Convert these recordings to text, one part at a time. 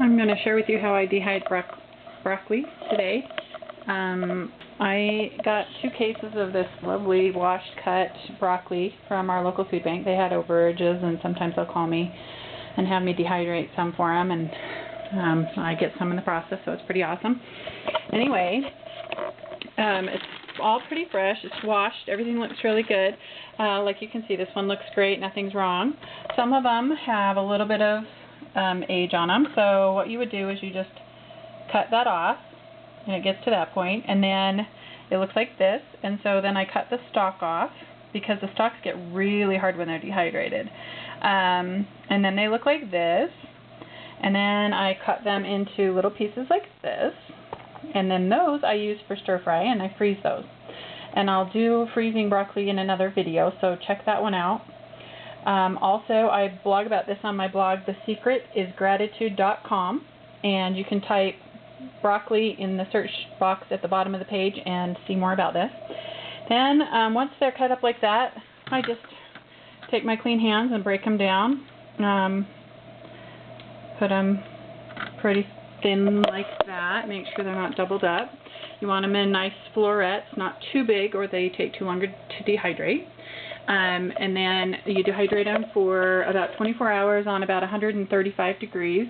I'm going to share with you how I dehydrate broccoli today. I got 2 cases of this lovely washed cut broccoli from our local food bank. They had overages, and sometimes they'll call me and have me dehydrate some for them, and I get some in the process, so it's pretty awesome. Anyway, it's all pretty fresh. It's washed. Everything looks really good. Like you can see, this one looks great. Nothing's wrong. Some of them have a little bit of age on them, so what you would do is you just cut that off, and it gets to that point, and then it looks like this, and so then I cut the stalk off, because the stalks get really hard when they're dehydrated. And then they look like this, and then I cut them into little pieces like this, and then those I use for stir fry, and I freeze those. And I'll do freezing broccoli in another video, so check that one out. Also, I blog about this on my blog. The secret is gratitude.com, and you can type broccoli in the search box at the bottom of the page and see more about this. Then once they're cut up like that, I just take my clean hands and break them down. Put them pretty thin like that. Make sure they're not doubled up. You want them in nice florets, not too big or they take too long to dehydrate. And then you dehydrate them for about 24 hours on about 135 degrees.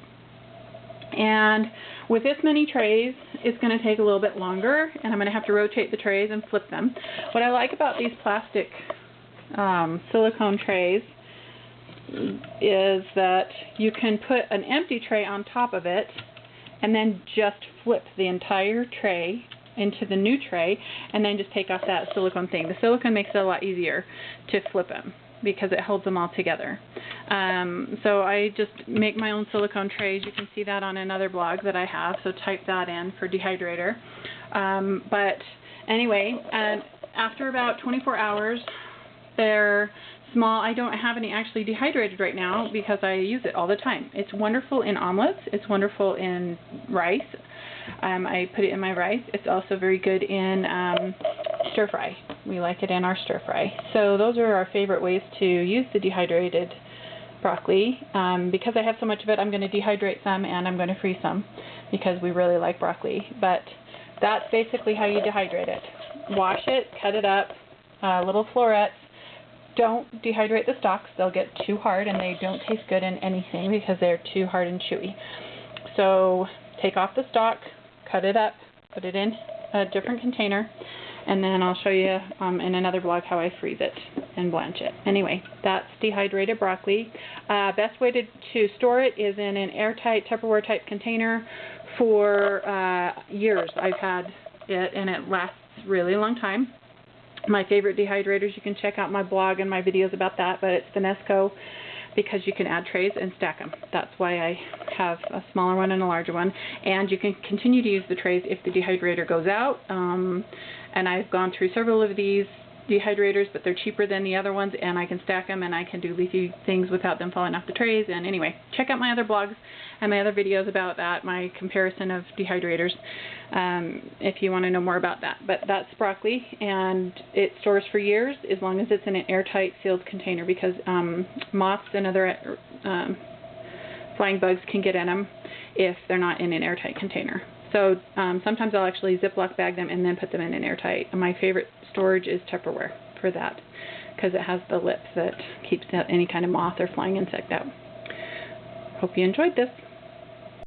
And with this many trays, it's going to take a little bit longer, and I'm going to have to rotate the trays and flip them. What I like about these plastic silicone trays is that you can put an empty tray on top of it and then just flip the entire tray into the new tray and then just take off that silicone thing. The silicone makes it a lot easier to flip them because it holds them all together. So I just make my own silicone trays. You can see that on another blog that I have, so type that in for dehydrator. But anyway, after about 24 hours, they're small. I don't have any actually dehydrated right now because I use it all the time. It's wonderful in omelets. It's wonderful in rice. I put it in my rice. It's also very good in stir fry. We like it in our stir fry. So those are our favorite ways to use the dehydrated broccoli. Because I have so much of it, I'm going to dehydrate some and I'm going to freeze some because we really like broccoli. But that's basically how you dehydrate it. Wash it, cut it up, little florets. Don't dehydrate the stalks. They'll get too hard and they don't taste good in anything because they're too hard and chewy. So take off the stalk, cut it up, put it in a different container, and then I'll show you in another blog how I freeze it and blanch it. Anyway, that's dehydrated broccoli. Best way to store it is in an airtight Tupperware type container for years. I've had it and it lasts a really long time. My favorite dehydrators, you can check out my blog and my videos about that, but it's the Nesco because you can add trays and stack them. That's why I have a smaller one and a larger one. And you can continue to use the trays if the dehydrator goes out. And I've gone through several of these dehydrators, but they're cheaper than the other ones, and I can stack them and I can do leafy things without them falling off the trays. And anyway, check out my other blogs and my other videos about that, my comparison of dehydrators, if you want to know more about that. But that's broccoli, and it stores for years as long as it's in an airtight sealed container, because moths and other flying bugs can get in them if they're not in an airtight container. So sometimes I'll actually Ziploc bag them and then put them in an airtight. And my favorite storage is Tupperware for that because it has the lips that keeps any kind of moth or flying insect out. Hope you enjoyed this.